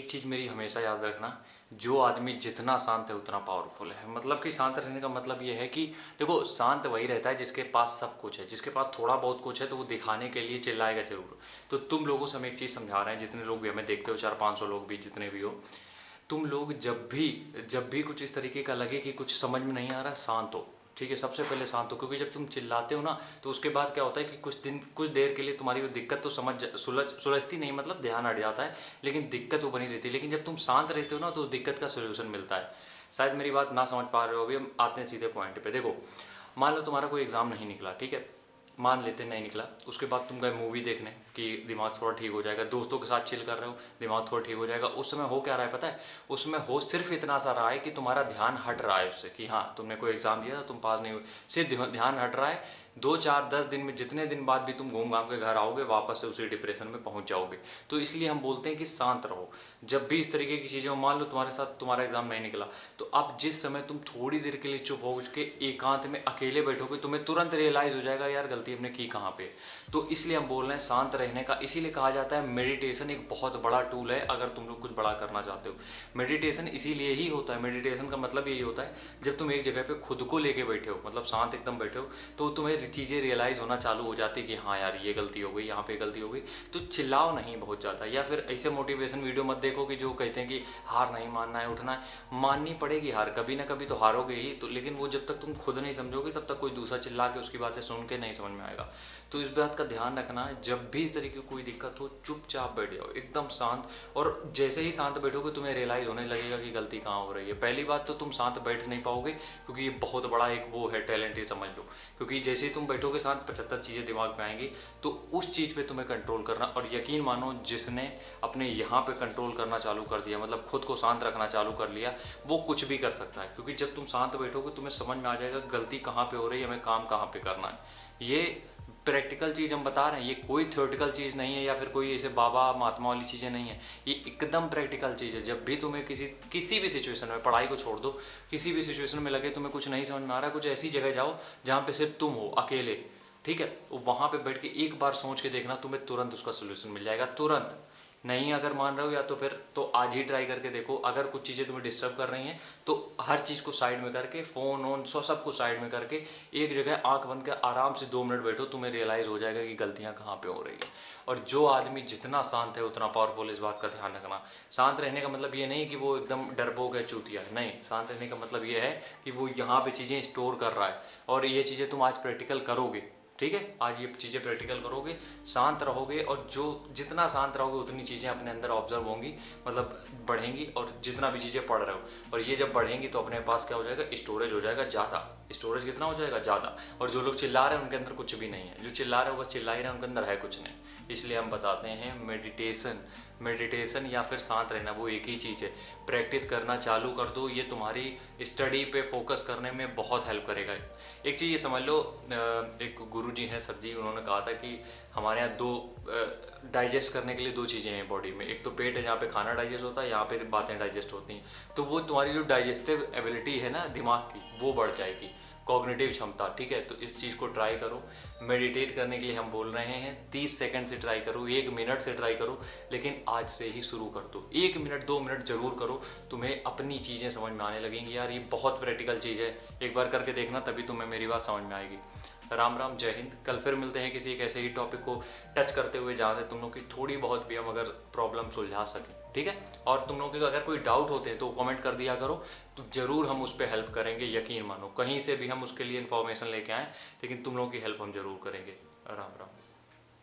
एक चीज़ मेरी हमेशा याद रखना, जो आदमी जितना शांत है उतना पावरफुल है। मतलब कि शांत रहने का मतलब ये है कि देखो, शांत वही रहता है जिसके पास सब कुछ है। जिसके पास थोड़ा बहुत कुछ है तो वो दिखाने के लिए चिल्लाएगा जरूर। तो तुम लोगों से हम एक चीज़ समझा रहे हैं, जितने लोग भी हमें देखते हो, 400-500 लोग भी जितने भी हो, तुम लोग जब भी कुछ इस तरीके का लगे कि कुछ समझ में नहीं आ रहा, शांत हो। ठीक है, सबसे पहले शांत हो, क्योंकि जब तुम चिल्लाते हो ना तो उसके बाद क्या होता है कि कुछ देर के लिए तुम्हारी वो दिक्कत तो सुलझती नहीं, मतलब ध्यान हट जाता है, लेकिन दिक्कत वो बनी रहती है। लेकिन जब तुम शांत रहते हो ना तो उस दिक्कत का सोल्यूशन मिलता है। शायद मेरी बात ना समझ पा रहे हो। अभी हम आते हैं सीधे पॉइंट पे। देखो, मान लो तुम्हारा कोई एग्ज़ाम नहीं निकला, ठीक है, मान लेते नहीं निकला। उसके बाद तुम गए मूवी देखने कि दिमाग थोड़ा ठीक हो जाएगा, दोस्तों के साथ चिल कर रहे हो, दिमाग थोड़ा ठीक हो जाएगा। उस समय हो क्या रहा है पता है? उसमें हो सिर्फ इतना सा रहा है कि तुम्हारा ध्यान हट रहा है उससे, कि हाँ तुमने कोई एग्जाम दिया था, तुम पास नहीं हुए, सिर्फ ध्यान हट रहा है। 2 4 10 दिन में जितने दिन बाद भी तुम घूम घाम के घर आओगे, वापस से उसी डिप्रेशन में पहुंच जाओगे। तो इसलिए हम बोलते हैं कि शांत रहो। जब भी इस तरीके की चीज़ें हो, मान लो तुम्हारे साथ तुम्हारा एग्जाम नहीं निकला, तो अब जिस समय तुम थोड़ी देर के लिए चुप हो के एकांत में अकेले बैठोगे, तुम्हें तुरंत रियलाइज हो जाएगा यार गलती हमने की कहाँ पे। तो इसलिए हम बोल रहे हैं शांत रहने का। इसीलिए कहा जाता है मेडिटेशन एक बहुत बड़ा टूल है अगर तुम लोग कुछ बड़ा करना चाहते हो। मेडिटेशन इसीलिए ही होता है, मेडिटेशन का मतलब यही होता है, जब तुम एक जगह पे खुद को लेके बैठे हो, मतलब शांत एकदम बैठे हो, तो तुम्हें चीज़ें रियलाइज़ होना चालू हो जाती है कि हाँ यार ये गलती हो गई, यहाँ पे गलती हो गई। तो चिल्लाओ नहीं बहुत ज़्यादा, या फिर ऐसे मोटिवेशन वीडियो मत देखो कि जो कहते हैं कि हार नहीं मानना है, उठना है। माननी पड़ेगी हार, कभी ना कभी तो हारोगे ही तो, लेकिन वो जब तक तुम खुद नहीं समझोगे तब तक कोई दूसरा चिल्ला के उसकी बातें सुन के नहीं समझ में आएगा। तो इस बात का ध्यान रखना है, जब भी इस तरीके की कोई दिक्कत हो चुपचाप बैठ जाओ एकदम शांत। और जैसे ही शांत बैठोगे तुम्हें रियलाइज होने लगेगा कि गलती कहाँ हो रही है। पहली बात तो तुम शांत बैठ नहीं पाओगे, क्योंकि ये बहुत बड़ा एक वो है टैलेंट, ये समझ लो। क्योंकि जैसे ही तुम बैठोगे शांत, 75 चीज़ें दिमाग में आएंगी, तो उस चीज़ पे तुम्हें कंट्रोल करना। और यकीन मानो, जिसने अपने यहाँ पे कंट्रोल करना चालू कर दिया, मतलब खुद को शांत रखना चालू कर लिया, वो कुछ भी कर सकता है। क्योंकि जब तुम शांत बैठोगे तुम्हें समझ में आ जाएगा गलती कहाँ पे हो रही है, हमें काम कहाँ पे करना है। ये प्रैक्टिकल चीज़ हम बता रहे हैं, ये कोई थ्योरेटिकल चीज़ नहीं है, या फिर कोई ऐसे बाबा महात्मा वाली चीज़ें नहीं है। ये एकदम प्रैक्टिकल चीज़ है। जब भी तुम्हें किसी भी सिचुएशन में, पढ़ाई को छोड़ दो, किसी भी सिचुएशन में लगे तुम्हें कुछ नहीं समझ में आ रहा है, कुछ ऐसी जगह जाओ जहाँ पे सिर्फ तुम हो अकेले, ठीक है, वहाँ पे बैठ के एक बार सोच के देखना, तुम्हें तुरंत उसका सोल्यूशन मिल जाएगा, तुरंत। नहीं अगर मान रहे हो या तो फिर तो आज ही ट्राई करके देखो। अगर कुछ चीज़ें तुम्हें डिस्टर्ब कर रही हैं तो हर चीज़ को साइड में करके, फ़ोन ऑन सब कुछ साइड में करके, एक जगह आंख बंद कर आराम से 2 मिनट बैठो, तुम्हें रियलाइज़ हो जाएगा कि गलतियाँ कहाँ पे हो रही है। और जो आदमी जितना शांत है उतना पावरफुल, इस बात का ध्यान रखना। शांत रहने का मतलब ये नहीं कि वो एकदम डरपोक है, चूतिया है, नहीं। शांत रहने का मतलब ये है कि वो यहाँ पे चीज़ें स्टोर कर रहा है, और ये चीज़ें तुम आज प्रैक्टिकल करोगे, ठीक है, आज ये चीज़ें प्रैक्टिकल करोगे, शांत रहोगे, और जो जितना शांत रहोगे उतनी चीज़ें अपने अंदर ऑब्जर्व होंगी, मतलब बढ़ेंगी। और जितना भी चीज़ें पढ़ रहे हो, और ये जब बढ़ेंगी तो अपने पास क्या हो जाएगा, स्टोरेज हो जाएगा ज़्यादा। स्टोरेज कितना हो जाएगा, ज़्यादा। और जो लोग चिल्ला रहे हैं उनके अंदर कुछ भी नहीं है, जो चिल्ला रहे हो बस चिल्ला ही रहे हैं, उनके अंदर है कुछ नहीं। इसलिए हम बताते हैं मेडिटेशन या फिर शांत रहना वो एक ही चीज़ है। प्रैक्टिस करना चालू कर दो, ये तुम्हारी स्टडी पे फोकस करने में बहुत हेल्प करेगा। एक चीज़ ये समझ लो, एक गुरुजी हैं सर जी, उन्होंने कहा था कि हमारे यहाँ डाइजेस्ट करने के लिए 2 चीज़ें हैं बॉडी में। एक तो पेट है जहाँ पे खाना डाइजेस्ट होता है, यहाँ पे बातें डाइजेस्ट होती हैं। तो वो तुम्हारी जो डाइजेस्टिव एबिलिटी है ना दिमाग की, वो बढ़ जाएगी, कॉग्निटिव क्षमता, ठीक है। तो इस चीज़ को ट्राई करो। मेडिटेट करने के लिए हम बोल रहे हैं 30 सेकंड से ट्राई करो, 1 मिनट से ट्राई करो, लेकिन आज से ही शुरू कर दो। 1 मिनट 2 मिनट ज़रूर करो, तुम्हें अपनी चीज़ें समझ में आने लगेंगी। यार ये बहुत प्रैक्टिकल चीज़ है, एक बार करके देखना, तभी तुम्हें मेरी बात समझ में आएगी। राम राम, जय हिंद। कल फिर मिलते हैं किसी एक ऐसे ही टॉपिक को टच करते हुए, जहाँ से तुम लोग की थोड़ी बहुत भी हम अगर प्रॉब्लम सुलझा सकें, ठीक है। और तुम लोगों के अगर कोई डाउट होते हैं तो कमेंट कर दिया करो, तो ज़रूर हम उस पर हेल्प करेंगे। यकीन मानो, कहीं से भी हम उसके लिए इन्फॉर्मेशन लेके आएँ, लेकिन तुम लोगों की हेल्प हम ज़रूर करेंगे। राम राम।